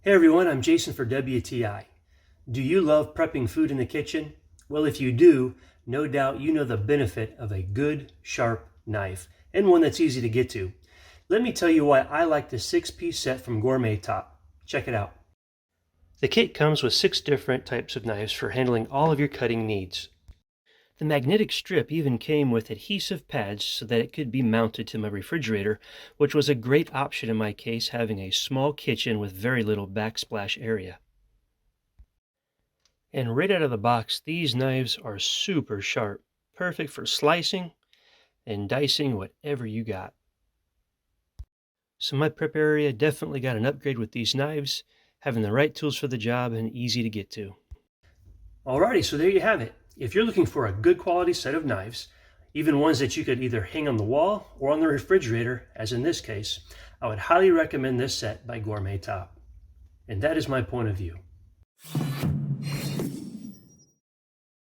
Hey everyone, I'm Jason for WTI. Do you love prepping food in the kitchen? Well, if you do, no doubt you know the benefit of a good, sharp knife, and one that's easy to get to. Let me tell you why I like the 6-piece set from Gourmetop. Check it out. The kit comes with 6 different types of knives for handling all of your cutting needs. The magnetic strip even came with adhesive pads so that it could be mounted to my refrigerator, which was a great option in my case, having a small kitchen with very little backsplash area. And right out of the box, these knives are super sharp, perfect for slicing and dicing whatever you got. So my prep area definitely got an upgrade with these knives, having the right tools for the job and easy to get to. Alrighty, so there you have it. If you're looking for a good quality set of knives, even ones that you could either hang on the wall or on the refrigerator, as in this case, I would highly recommend this set by Gourmetop. And that is my point of view.